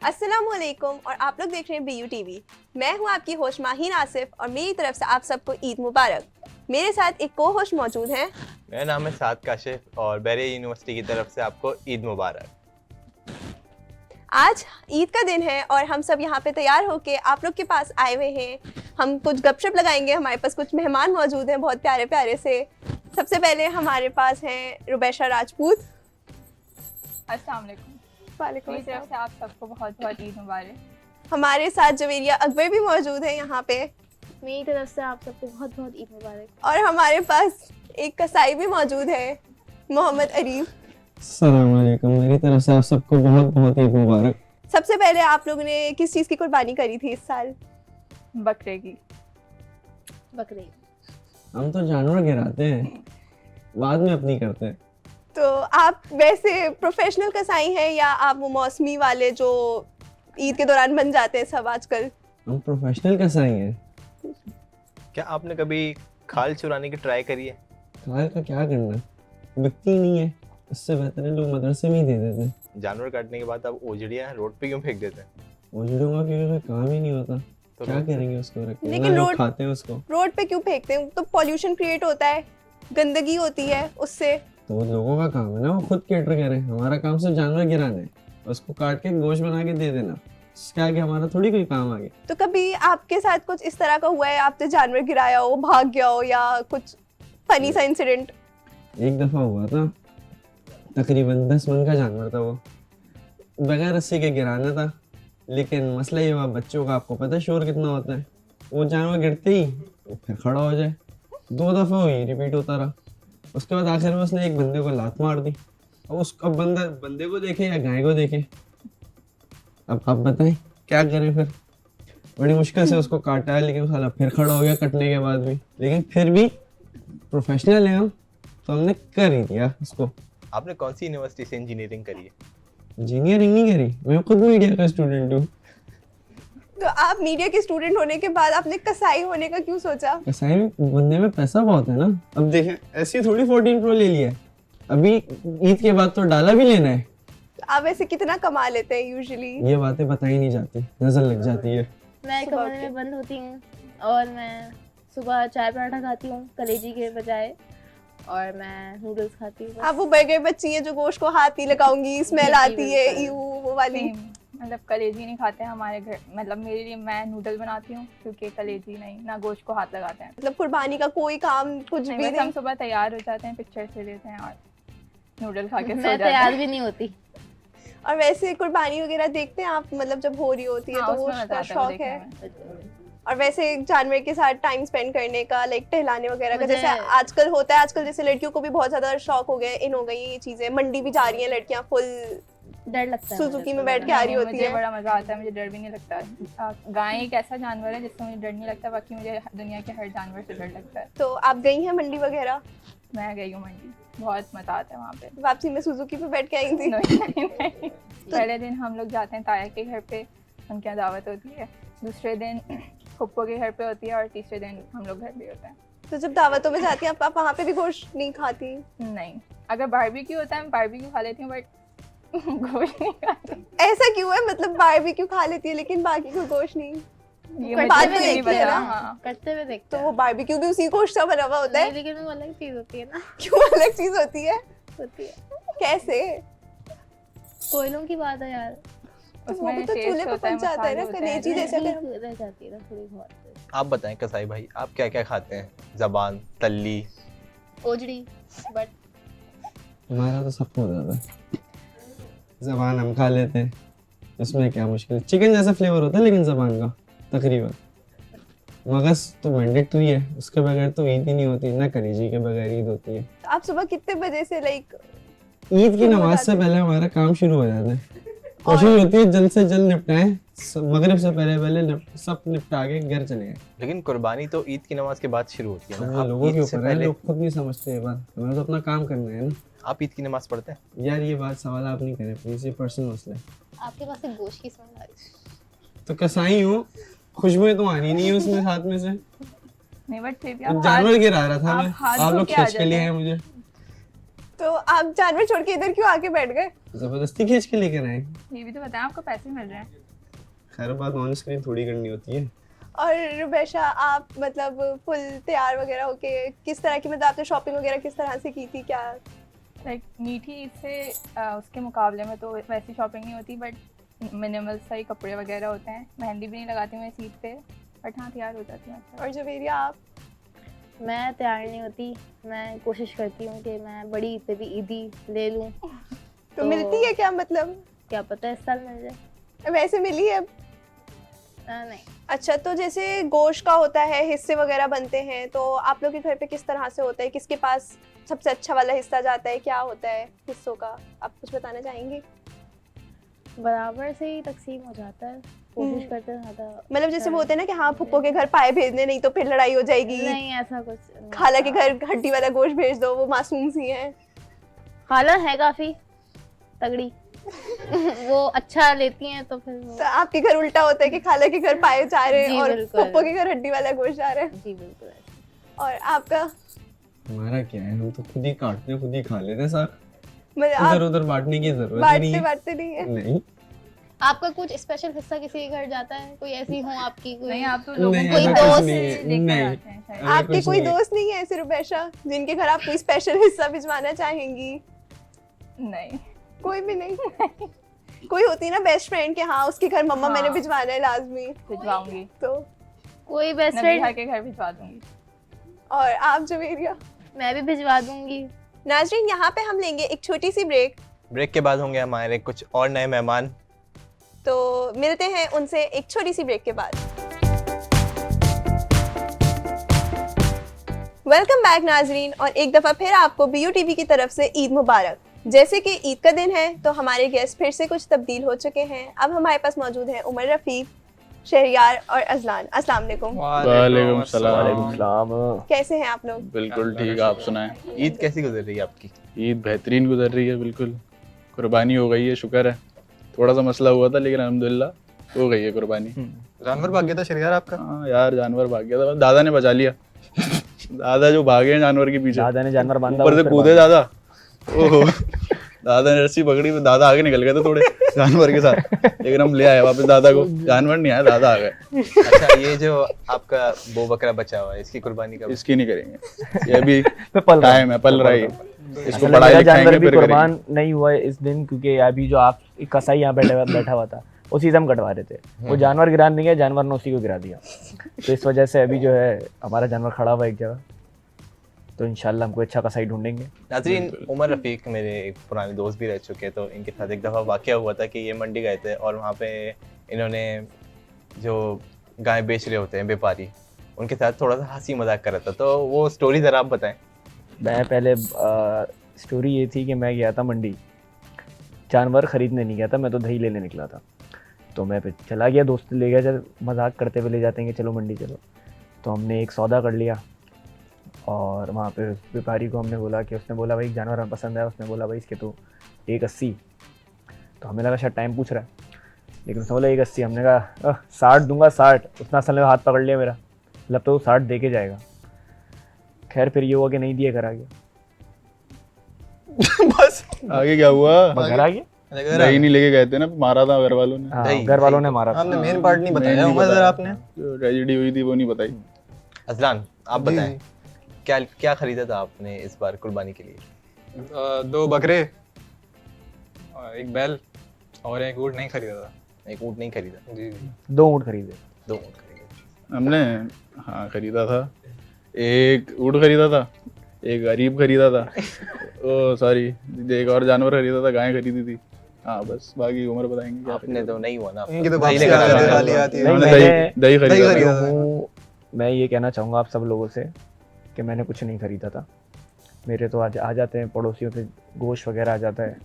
अस्सलामुअलैकुम और आप लोग देख रहे हैं BU TV। मैं हूं आपकी होस्ट माहीन आसिफ और मेरी तरफ से आप सबको ईद मुबारक। मेरे साथ एक को होस्ट मौजूद हैं। मेरा नाम है साद काशिफ और बैरिया यूनिवर्सिटी की तरफ से आपको ईद मुबारक। आज ईद का दिन है और हम सब यहाँ पे तैयार होके आप लोग के पास आए हुए हैं। हम कुछ गपशप लगाएंगे। हमारे पास कुछ मेहमान मौजूद हैं बहुत प्यारे प्यारे से। सबसे पहले हमारे पास हैं रुबैशा राजपूत। अस्सलाम वालेकुम। वालेकुम मेरी तरफ से आप सबको बहुत बहुत ईद मुबारक। हमारे साथ जवेरिया अकबर भी मौजूद है यहाँ पे। मेरी तरफ से आप सबको बहुत बहुत ईद मुबारक। और हमारे पास एक कसाई भी मौजूद है, मोहम्मद अरीफ। अस्सलाम वालेकुम। मेरी तरफ से आप सबको बहुत बहुत ईद मुबारक। सबसे पहले आप लोगों ने किस चीज़ की कुर्बानी करी थी इस साल? बकरे की। बकरी। हम तो जानवर गिराते हैं, बाद में अपनी करते हैं। तो आप वैसे प्रोफेशनल कसाई हैं या आप वो मौसमी वाले जो ईद के दौरान बन जाते हैं सब आजकल? हम प्रोफेशनल कसाई हैं। क्या आपने कभी खाल चुराने की ट्राई करी है? खाल का क्या करना, बिकती नहीं है। इससे बेहतर है लोग मदरसे में ही दे देते हैं। जानवर काटने के बाद आप ओजड़ियाँ रोड पे क्यों फेंक देते हैं? उजड़ूंगा क्योंकि कोई काम ही नहीं होता, तो क्या करेंगे उसको रख के? लेकिन ना लोग रोड- खाते हैं उसको। रोड पे क्यों फेंकते हैं? तो पॉल्यूशन क्रिएट होता है, गंदगी होती है उससे। तो वो लोगों का काम है ना, वो खुद कैटर करें। हमारा काम सिर्फ जानवर गिराना है, उसको काट के गोश्त बना के दे देना। इसके आगे हमारा थोड़ी कोई काम आगे। तो कभी आपके साथ कुछ इस तरह का हुआ है, आपने जानवर गिराया हो, भाग गया हो या कुछ फनी सा इंसिडेंट? एक दफ़ा हुआ था, तकरीबन 10 मन का जानवर था वो, बगैर रस्सी के गिराना था। लेकिन मसला ये हुआ, बच्चों का आपको पता है शोर कितना होता है। वो जानवर गिरते ही वो फिर खड़ा हो जाए। 2 दफ़ा हुई, रिपीट होता रहा। उसके बाद आखिर में उसने एक बंदे को लात मार दी। अब बंदे को देखे या गाय को देखे, अब आप बताएं क्या करें फिर। बड़ी मुश्किल से उसको काटा है, लेकिन साला फिर खड़ा हो गया कटने के बाद भी। लेकिन फिर भी प्रोफेशनल है हम, तो हमने कर ही दिया उसको। आपने कौन सी यूनिवर्सिटी से इंजीनियरिंग करी है? इंजीनियरिंग नहीं करी, मैं खुद मीडिया का स्टूडेंट हूँ। तो आप मीडिया के स्टूडेंट होने के बाद आपने कसाई होने का क्यों सोचा? कसाई में बनने में पैसा बहुत है ना। अब देखें, ऐसी थोड़ी 14 प्रो ले लिया है, अभी ईद के बाद तो डाला भी लेना है। तो आप वैसे कितना कमा लेते हैं यूजुअली? ये बातें बताई नहीं जाती, नजर लग जाती है। मैं सुबह कमरे उठ के? में बंद होती हूँ और मैं सुबह चाय पराठा खाती हूँ कलेजी के बजाय, और मैं नूडल्स खाती हूँ। आप वो बर्गर बच्ची है जो गोश्त को हाथ ही लगाऊंगी, स्मेल आती है, बिल्कुल। यू वो वाली। सेम, मतलब कलेजी नहीं खाते हैं हमारे घर। मतलब मेरे लिए मैं नूडल बनाती हूँ क्योंकि कलेजी नहीं, ना गोश्त को हाथ लगाते हैं। मतलब कुर्बानी का कोई काम कुछ नहीं, भी बस हम नहीं? सुबह तैयार हो जाते हैं, पिक्चर से लेते हैं और नूडल खा के सो मैं जाते तैयार हैं। भी नहीं होती। और वैसे कुर्बानी वगैरह देखते हैं आप, मतलब जब हो रही होती है हाँ, तो उसमें गोश्त मजा का आता है वो शौक देखने है? में। और वैसे जानवर के साथ टाइम स्पेंड करने का, लाइक टहलाने वगैरह का, मुझे- जैसे आजकल होता है, आजकल जैसे लड़कियों को भी बहुत ज्यादा शौक हो गया, इन हो गई ये चीजें। मंडी भी जा रही हैं लड़कियां फुल डर लगता है सुजुकी मुझे में तो बैठ के आ रही होती मुझे है। बड़ा मजा आता है, मुझे डर भी नहीं लगता। गाय एक ऐसा जानवर है जिससे मुझे डर नहीं लगता, बाकी मुझे दुनिया के हर जानवर से डर लगता है। तो आप गई हैं मंडी वगैरह? मैं गई हूँ मंडी, बहुत मजा आता है वहाँ पे। वापसी में सुजुकी पे बैठ के आई थी? नहीं। पहले दिन हम लोग जाते हैं ताया के घर पे, उनके यहाँ दावत होती है। दूसरे दिन फुप्पो के घर पे होती है और तीसरे दिन हम लोग घर पे होते हैं। तो जब दावतों में जाती हैं आप वहाँ पे भी गोश्त नहीं खाती? नहीं, अगर बारबेक्यू होता है मैं बारबेक्यू खा लेती हूँ, बट गोश्त नहीं खाती। ऐसा क्यों है? मतलब बारबेक्यू खा लेती है लेकिन बाकी को गोश्त नहीं? ये करते मुझे हुए नहीं देखते हैं पता। ना? हाँ, करते हुए देखते तो वो बारबेक्यू भी उसी गोश्त का बना हुआ होता नहीं, है? लेकिन वो अलग चीज होती है ना। क्यों अलग चीज होती है? होती है। कैसे? कोयलों की बात है यार। तो वो भी तो taste चूल्हे पे होता है, पक जाता है ना, मसाले होते हैं। कलेजी जैसे अगर हम- ठीक रह जाती है ना थोड़ी बहुत। आप बताएं कसाई भाई, आप क्या क्या खाते हैं? जबान, तल्ली? ओजड़ी, बट हमारा तो सबको हो जाता है। जबान हम खा लेते हैं, इसमें क्या मुश्किल है। चिकन जैसा फ्लेवर होता है लेकिन जबान का तकरीबन। मगज तो मैंडेटरी है, उसके बगैर तो ईद ही नहीं होती, ना कलेजी के बगैर ईद होती है। तो आप सुबह कितने बजे से लाइक ईद की शुरू हो नमाज जाते से हैं? पहले हमारा काम शुरू हो जाता है। कोशिश होती है जल्द से जल्द निपटाएं, मगरिब से पहले सब निपटा के घर चले जाएं। लेकिन कुर्बानी तो ईद की नमाज के बाद शुरू होती है अब ना। ये आप लोगों के ईद से ऊपर है, पहले लोग खुद नहीं समझते ये बात। हमें तो अपना काम करना है ना। आप ईद की नमाज पढ़ते हैं? यार ये बात सवाल आप नहीं करें प्लीज, ये पर्सनल मसला है। आपके पास एक गोश्त की स्मेल आ रही तो कसाई हूँ, खुशबू तो आनी नहीं है उसमें साथ में से। नहीं, बट फिर भी अब आप जानवर गिरा रहा था आप मैं, हाथ आप धो लोग के आ खींच के लिए जाते हैं मुझे। तो आप जानवर छोड़ के इधर क्यों आके बैठ गए? जबरदस्ती खींच के लेकर आए। ये भी तो बताएं, आपको पैसे मिल रहे हैं। खैर बात ऑन स्क्रीन थोड़ी करनी होती है। और रुबैशा, आप मतलब फुल तैयार वगैरह होके किस तरह की, मतलब आपने शॉपिंग वगैरह किस तरह से की थी? क्या लाइक मीठी ईद से उसके मुकाबले में तो वैसी शॉपिंग नहीं होती, बट मिनिमल सा ही कपड़े वगैरह होते हैं। मेहंदी भी नहीं लगाती हूँ मैं इस ईद पे, बट हाँ तैयार हो जाती हूँ अच्छा। और जवेरिया आप? मैं तैयार नहीं होती, मैं कोशिश करती हूँ कि मैं बड़ी ईद पे भी ईदी ले लूँ। तो मिलती है क्या, मतलब क्या पता इस साल मिल जाए। वैसे मिली है? नहीं। अच्छा, तो जैसे गोश्त का होता है, हिस्से वगैरह बनते हैं, तो आप लोग के घर पे किस तरह से होता है? किसके पास सबसे अच्छा वाला हिस्सा जाता है? क्या होता है हिस्सों का, आप कुछ बताना चाहेंगे? बराबर से ही तकसीम हो जाता है, कोशिश करते हैं ज़्यादा। मतलब जैसे वो होते हैं ना कि हाँ फुप्पो के घर पाए भेजने, नहीं तो फिर लड़ाई हो जाएगी। नहीं ऐसा कुछ नहीं। खाला के घर हड्डी वाला गोश्त भेज दो, वो मासूम सी हैं। खाला है काफ़ी तगड़ी वो अच्छा लेती हैं, तो फिर वो तो आपके घर उल्टा होता है कि खाला के घर पाए जा रहे हैं जी, और बिल्कुल। फुप्पो के घर हड्डी वाला गोश्त जा रहा है। जी बिल्कुल ऐसा। और आपका हमारा क्या है, हम तो खुद ही काटते हैं, खुद ही खा लेते हैं साथ। मतलब इधर आप उधर बांटने की जरूरत ही नहीं है। बांटते नहीं है? नहीं आपका कुछ स्पेशल हिस्सा किसी के घर जाता है, कोई ऐसी हो आपकी कोई? नहीं, आप तो लोगों नहीं, को कोई ही ऐसा दोस्त कुछ नहीं है, लेकर नहीं। आते हैं शायद। ऐसा आपके कुछ कोई नहीं है। दोस्त नहीं है ऐसे रुबैशा जिनके घर आप कोई स्पेशल हिस्सा भिजवाना चाहेंगी? नहीं। कोई भी नहीं? कोई होती है ना बेस्ट फ्रेंड के, हाँ उसके घर मम्मा हाँ। मैंने भिजवाना है लाजमी, भिजवाऊंगी, तो। कोई बेस्ट नबीहा फ्रेंड के घर भिजवा दूंगी। और आप जवेरिया? मैं भी भिजवा दूंगी। नाजरीन, यहाँ पे हम लेंगे एक छोटी सी ब्रेक, ब्रेक के बाद होंगे हमारे कुछ और नए मेहमान। तो मिलते हैं उनसे एक छोटी सी ब्रेक के बाद। वेलकम बैक नाजरीन, और एक दफ़ा फिर आपको BU TV की तरफ से ईद मुबारक। जैसे कि ईद का दिन है तो हमारे गेस्ट फिर से कुछ तब्दील हो चुके हैं। अब हमारे पास मौजूद हैं उमर रफ़ीक, शहरियार और अजलान। अस्सलाम वालेकुम। वालेकुम सलाम। कैसे हैं आप लोग? बिल्कुल ठीक, आप सुनाएं। ईद कैसी गुजर रही है आपकी? ईद बेहतरीन गुजर रही है, बिल्कुल। कुर्बानी हो गई है, शुक्र है। थोड़ा सा मसला हुआ था लेकिन अल्हम्दुलिल्लाह हो गई है कुर्बानी। जानवर भाग गया था शहरियार आपका? हाँ यार, जानवर भाग गया था, दादा ने बचा लिया। दादा जो भागे हैं जानवर के पीछे, दादा ने जानवर बांधा, ऊपर से वो फिर कूदे दादा। ओहो, दादा ने रस्सी पकड़ी, दादा आगे निकल गए थे थोड़े जानवर के साथ, लेकिन हम ले आए वापस दादा को। जानवर नहीं आया, दादा आ गए। अच्छा, ये जो आपका बो बकरा बचा हुआ है, इसकी कुर्बानी कब? इसकी नहीं करेंगे, ये भी पल रहा है। टाइम है, पल रही है। इसको असल में पढ़ाई मेरा जानवर लिखाएंगे भी फिर करेंगे। कुर्बान नहीं हुआ है इस दिन, क्योंकि अभी जो आप कसाई यहाँ बैठा हुआ था उसी से हम कटवा रहे थे। वो जानवर गिरा नहीं गया, जानवर ने उसी को गिरा दिया। तो इस वजह से अभी जो है हमारा जानवर खड़ा हुआ है एक जगह, तो इंशाल्लाह हमको अच्छा कसाई ढूंढेंगे। नाजरीन, उमर रफ़ीक मेरे एक पुराने दोस्त भी रह चुके हैं, तो इनके साथ एक दफ़ा वाक़या हुआ था कि ये मंडी गए थे और वहाँ पे इन्होंने जो गाय बेच रहे होते हैं व्यापारी, उनके साथ थोड़ा सा हंसी मजाक कर रहा था। तो वो स्टोरी ज़रा आप बताएं। मैं पहले स्टोरी ये थी कि मैं गया था मंडी, जानवर ख़रीदने नहीं गया था, मैं तो दही लेने निकला था। तो मैं फिर चला गया, दोस्त ले गया, चल मजाक करते हुए ले जाते हैं कि चलो मंडी चलो। तो हमने एक सौदा कर लिया और वहाँ पे व्यापारी को हमने बोला कि, उसने बोला भाई जानवर हमें पसंद है, उसने बोला भाई इसके तो 180। तो हमें लगा शायद टाइम पूछ रहा है, लेकिन उसने बोला 180। हमने कहा 60 दूंगा, 60। उसने असल में हाथ पकड़ लिया मेरा, मतलब तो 60 दे के जाएगा। खैर फिर ये हुआ कि नहीं दिया, घर आ गया। बस आगे क्या हुआ? घर आ गया। दही नहीं लेके गए थे ना, मारा था घर वालों ने। हाँ, दही, घर वालों ने मारा था। आपने मेन पार्ट नहीं बताया नहीं उमर, बताया। ज़रा आपने। जो ट्रेजेडी हुई थी वो नहीं बताई। अजलान, आप बताएं, क्या क्या खरीदा था आपने इस बार कुर्बानी के लिए? 2 बकरे, एक बैल और एक ऊँट नहीं खरीदा था। एक ऊँट नहीं खरीदा? जी जी। 2 ऊँट खरीदे। 2 ऊँट खरीदे। हमने हाँ खरीदा था, एक ऊँट खरीदा था, एक गरीब खरीदा था, ओ सॉरी एक और जानवर खरीदा था, गाय खरीदी थी। हाँ बस, बाकी उम्र बताएंगे क्या आपने तो नहीं हुआ ना। इनकी तो दही वापसी लेकर आने आना वाली है। आती है। नहीं, हमने मैंने- दही खरीदा था। खरीदा था। मैं ये कहना चाहूँगा आप सब लोगों से कि मैंने कुछ नहीं खरीदा था। मेरे तो आज आ जाते हैं पड़ोसियों से गोश्त वगैरह आ जाता है,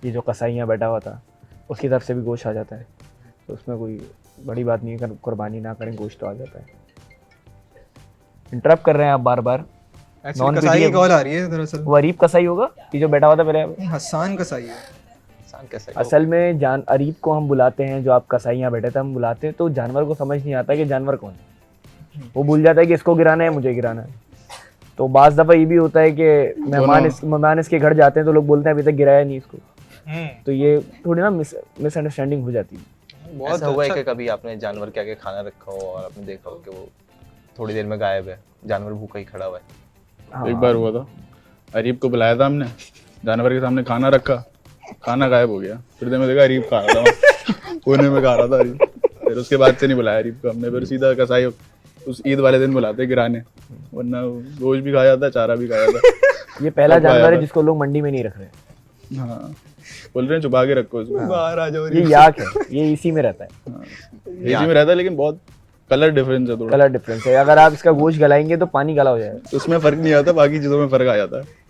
ये जो कसाईयाँ बैठा हुआ था उसकी तरफ से भी गोश्त आ जाता है, तो उसमें कोई बड़ी बात नहीं है, कुर्बानी ना करें, गोश्त तो आ जाता है। इंटरप्ट कर रहे हैं आप बार बार। एक्चुअली कसाई की कॉल आ रही है दरअसल। वो अरीब कसाई होगा ये जो बैठा हुआ था पहले। नहीं, हसन कसाई है। इंसान कैसा है? असल में अरीब को हम बुलाते हैं, जो आप कसाई यहाँ बैठे थे हम बुलाते हैं, तो जानवर को समझ नहीं आता कि जानवर कौन है। वो भूल जाता है कि इसको गिराना है, मुझे गिराना है। तो बाज़ दफ़ा ये भी होता है कि मेहमान इसके घर जाते हैं तो लोग बोलते हैं अभी तक गिराया नहीं इसको, तो ये थोड़ी ना मिसअंडरस्टैंडिंग हो जाती है। बहुत ऐसा हुआ है अच्छा। कि कभी आपने जानवर के आगे खाना रखा हो और आपने देखा हो कि वो थोड़ी देर में गायब है, जानवर भूखा ही खड़ा हुआ है? हाँ। एक बार हुआ था, अरीब को बुलाया था हमने, जानवर के सामने खाना रखा, खाना गायब हो गया। फिर देर में देखा अरीब खा रहा था, कोने में खा रहा था अरीब। फिर उसके बाद से नहीं बुलाया अरीब को हमने, फिर सीधा कसाई उस ईद वाले दिन बुलाते गिराने, वरना गोश्त भी खाया जाता, चारा भी खाया जाता। ये पहला सब खाया जानवर है था। जिसको लोग मंडी में नहीं रख रहे। हाँ, बोल रहे हैं छुपा के रखो इसको। बाहर आ जाओ। ये याक है, ये इसी में रहता है। इसी में रहता है, लेकिन बहुत कलर डिफरेंस है थोड़ा। कलर डिफरेंस है, अगर आप इसका गोश्त गलाएंगे तो पानी गला हो जाएगा। उसमें फर्क नहीं आता, बाकी चीजों में फर्क आ जाता है।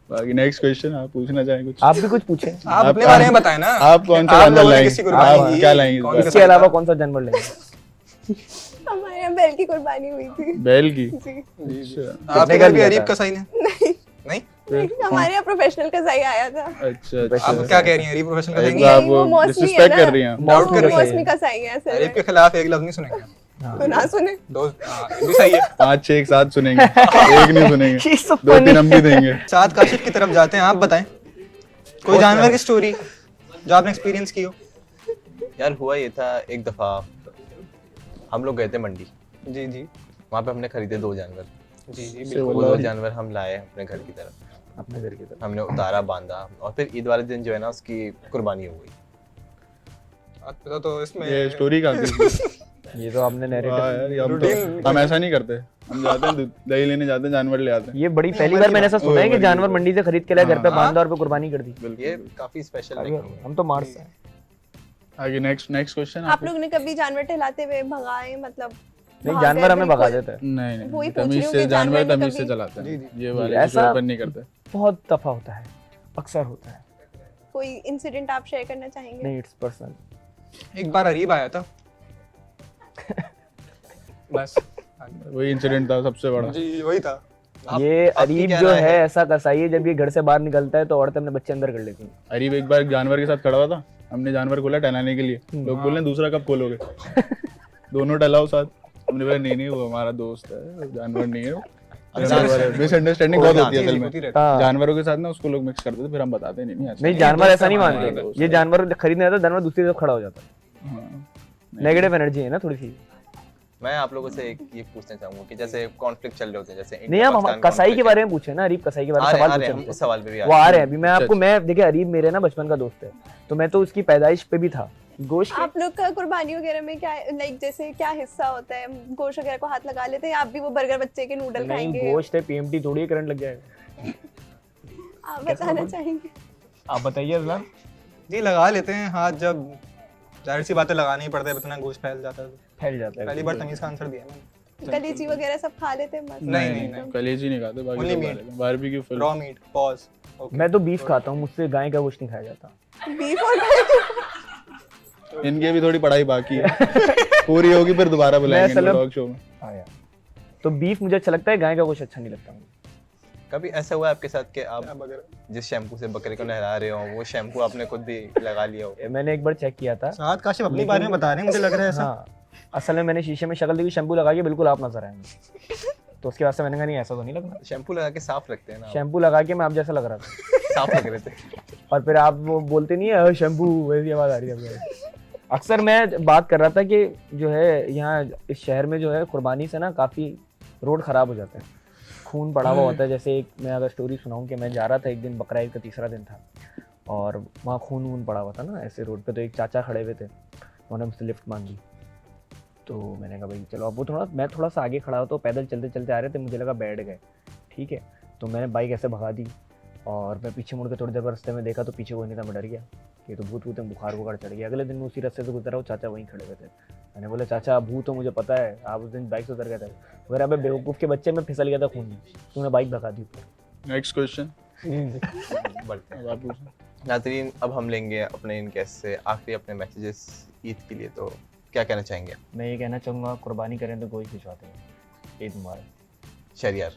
बाकी नेक्स्ट क्वेश्चन आप पूछना चाहें कुछ? आप भी कुछ पूछें। आप अपने बारे में बताएं ना। आप कौन सा आप जानवर लोगों ने लाएंगे? किसकी कुर्बानी आप की? क्या लाएंगे इस कौन बार? सा इसके अलावा कौन सा जानवर लेंगे? हमारे यहाँ बैल की कुर्बानी हुई थी बैल की? जी। अच्छा आपके का घर भी लिया अरीब था? कसाई ने? नहीं। हमारे यहाँ प्रोफेशनल कसाई आया था। अच्छा आप अच्छा। क्या कह रही हैं? अरीब प्रोफेशनल कसाई एक नहीं है? आप नहीं, वो मौसमी है डिसरिस्पेक्ट ना। कर रही हैं। डाउट कर रही हैं? मौसमी कसाई है असल अरीब के में। खिलाफ एक लफ्ज नहीं सुनेंगे। तो ना सुने। दोस्त ये भी सही है। 5-6 एक साथ सुनेंगे, एक नहीं सुनेंगे, ये सब 2-3 हम भी देंगे। साथ काशिफ की तरफ जाते हैं। आप बताएं कोई जानवर की स्टोरी जो आपने एक्सपीरियंस की हो। यार हुआ ये था, एक दफ़ा हम लोग गए थे मंडी, जी जी वहाँ पे हमने खरीदे 2 जानवर। जी जी से वो बोला 2 जानवर हम लाए अपने घर की तरफ, अपने घर की तरफ। हमने उतारा, बांधा, और फिर ईद वाले दिन जो है ना उसकी कुर्बानी हो गई। तो इसमें ये स्टोरी कहाँ की? ये तो आपने वाह नैरेटिव। यार, हम ऐसा नहीं करते। हम जाते हैं दही लेने जाते हैं, जानवर ले आते हैं। ये बड़ी पहली बार मैंने ऐसा सुना है कि जानवर मंडी से खरीद के लाए, घर पे बांधा और पे कुर्बानी कर दी। ये काफ़ी स्पेशल अरे, है। हम तो मार्स हैं। आगे नेक्स्ट क्वेश्चन। आप लोग ने कभी जानवर टहलाते हुए भगाए, मतलब नहीं, भाग जानवर गए हमें भगा बिल्कुल? देता है। नहीं वही नहीं, पूछ रही तमीज हूँ से कि जानवर जानवर ने तमीज से कभी- चलाते जी, हैं। ये जी, वाले ऐसा- शो पर नहीं करते। बहुत दफा होता है, अक्सर होता है। कोई इंसिडेंट आप शेयर करना चाहेंगे? नहीं, इट्स पर्सनल। एक बार अरीब आया था बस। वही इंसिडेंट था सबसे बड़ा। जी वही था। ये आपकी अरीब क्या जो राय है है? ऐसा कसाई है, जब ये घर से बाहर निकलता है तो औरतें अपने बच्चे अंदर कर लेती हैं। अरीब एक बार जानवर के साथ खड़ा हुआ था, हमने जानवर खोला टहलाने के लिए, लोग बोल रहे हैं दूसरा कब खोलोगे? दोनों टहलाओ साथ। हमने बोला नहीं वो हमारा दोस्त है, जानवर नहीं है। मिसअंडरस्टैंडिंग बहुत होती है असल होती में। रहती हाँ। जानवरों के साथ ना उसको लोग मिक्स करते थे, फिर हम बताते नहीं ऐसा नहीं, जानवर ऐसा नहीं मानते। ये जानवर खरीदने आता, जानवर दूसरी तरफ खड़ा हो जाता है। हाँ। नेगेटिव एनर्जी है ना थोड़ी सी। मैं आप लोगों से एक ये पूछना चाहूंगा कि जैसे कॉन्फ्लिक्ट चल रहे होते हैं, जैसे नहीं, इंडिया हम पाकिस्तान कसाई के conflict बारे में पूछे ना, अरीब कसाई के बारे में आ रहे सवाल हैं, पूछे हम हमसे। उस सवाल पे भी वो आ रहे हैं अभी। मैं आपको, अच्छा। मैं देखिए अरीब मेरे ना बचपन का दोस्त है, तो मैं तो उसकी पैदाइश पे भी था। गोश्त आप लोग का कुर्बानी वगैरह में क्या, लाइक जैसे क्या हिस्सा होता है? गोश्त वगैरह को हाथ लगा लेते हैं, आप भी वो बर्गर बच्चे के नूडल नहीं, खाएंगे? गोश्त है, पीएमटी थोड़ी है, करंट लग जाएगा। आप बताना चाहेंगे? आप बताइए अज़लान। जी लगा लेते हैं हाथ, जब जाहिर सी बातें लगानी ही पड़ता है, इतना गोश्त फैल जाता है। फैल जाता है। पहली बार तमीज का आंसर दिया मैंने। कलेजी वगैरह सब खा लेते हैं? मस्त नहीं, एकदम। नहीं। कलेजी नहीं खाते, बाकी Only सब खा meat. लेते हैं। Barbecue full. Raw meat pause. मैं तो बीफ खाता हूँ, मुझसे गाय का गोश्त नहीं खाया जाता। बीफ और इनकी भी थोड़ी पढ़ाई बाकी है, पूरी होगी फिर दोबारा बुलाएंगे सलब- ब्लॉग शो में। आया तो बीफ मुझे अच्छा लगता है, गाय का गोश्त अच्छा नहीं लगता मुझे। कभी ऐसा हुआ है आपके साथ कि आप वगैरह। जिस शैम्पू से बकरे को नहला रहे हो वो शैम्पू आपने खुद भी लगा लिया हो? मैंने एक बार चेक किया था। साथ काशिफ अपने बारे में बता रहे हैं, मुझे लग रहा है ऐसा। हाँ, असल में मैंने शीशे में शक्ल देखी, शैम्पू लगा के बिल्कुल आप नजर आएंगे। तो उसके बाद से मैंने कहा नहीं, ऐसा तो नहीं लगना। शैम्पू लगा के साफ रखते हैं ना आप? शैम्पू लगा के मैं आप जैसा लग रहा था, साफ लग रहे थे। और फिर आप वो बोलते नहीं है शैम्पू, वैसी आवाज आ रही है आपको। अक्सर मैं बात कर रहा था कि जो है यहाँ इस शहर में जो है कुर्बानी से ना काफ़ी रोड ख़राब हो जाता है, खून पड़ा हुआ होता है। जैसे एक मैं अगर स्टोरी सुनाऊँ कि मैं जा रहा था एक दिन, बकरा ईद का तीसरा दिन था, और वहाँ खून वून पड़ा हुआ था ना ऐसे रोड पे। तो एक चाचा खड़े हुए थे, उन्होंने मुझसे लिफ्ट मांगी। तो मैंने कहा भाई चलो। अब वो मैं थोड़ा सा आगे खड़ा हो, तो पैदल चलते चलते आ रहे थे, मुझे लगा बैठ गए, ठीक है। तो मैंने बाइक ऐसे भगा दी, और मैं पीछे मुड़ के थोड़ी देर रास्ते में देखा तो पीछे कोई नहीं था। मैं डर गया कि तो भूत में बुखार वुखार चढ़ गया। अगले दिन मैं उसी रास्ते से गुजरा हूँ, चाचा वहीं खड़े हुए थे। मैंने बोला चाचा भूत हो, मुझे पता है, आप उस दिन बाइक से उतर गए थे। अगर अब बेवकूफ़ के बच्चे में फिसल गया था खून में, तूने बाइक भगा दी ऊपर। Next question. बढ़ते हैं। अब आप पूछो। नाज़रीन, अब हम लेंगे अपने इन गेस्ट से आखिरी अपने मैसेजेस ईद के लिए। तो क्या कहना चाहेंगे मैं ये कहना चाहूँगा, कुर्बानी करें तो गोश्त भिजवाते हैं। ईद मुबारक। शहरियार?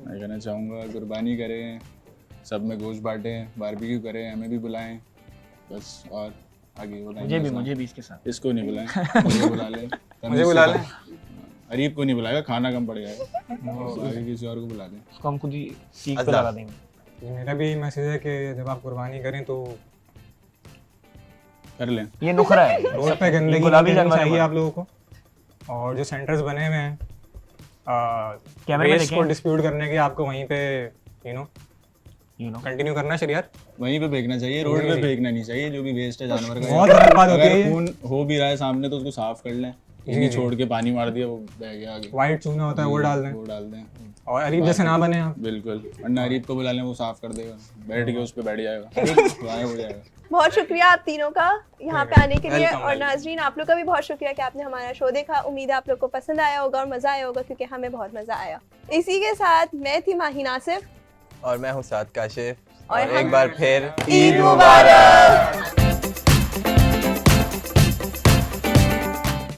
मैं कहना चाहूँगा कुर्बानी करें, सब में गोश्त बांटें, बारबेक्यू करें, हमें भी बुलाएं बस। और आगे बताएं। मुझे भी इसके साथ। इसको नहीं बुलाएं, मुझे बुला लें। मुझे बुला लें। अरीब को नहीं बुलाएगा, खाना कम पड़ जाएगा, तो आगे किसी और को बुला दें। उसको हम खुद ही सीख पे अज़ा। लगा देंगे। ये मेरा भी यही मैसेज है कि जब आप कुर्बानी करें तो कर लें। ये नुखरा है। रोड पे गंदगी नहीं गुलाबी करनी जानवर चाहिए है। आप लोगों को, और जो सेंटर्स बने हुए हैं कैमरे में वेस्ट को देखें। डिस्प्यूट करने के, आपको वहीं पे कंटिन्यू करना है शरीयत। वहीं पे फेंकना चाहिए, रोड पे फेंकना नहीं चाहिए, जो भी वेस्ट है जानवर का। बहुत गलत बात होती है अगर ये। खून हो भी रहा है सामने तो उसको साफ कर लें, इन्हीं छोड़ के पानी मार दिया वो बह गया आगे, वाइट चूना होता है वो डाल दें, वो डाल दें। और अरीब जैसे ना बने आप। बिल्कुल, वरना अरीब को बुला लें, वो साफ कर देगा, बैठ के उस पे बैठ जाएगा, गायब हो जाएगा। बहुत शुक्रिया आप तीनों का यहाँ पे आने के लिए। Welcome, और नाजरीन आप लोग का भी बहुत शुक्रिया कि आपने हमारा शो देखा। उम्मीद है आप लोग को पसंद आया होगा और मज़ा आया होगा, क्योंकि हमें बहुत मज़ा आया। इसी के साथ मैं थी माही नासिफ और मैं हूँ साद काशिफ, और और एक हम- बार फिर ईद मुबारक।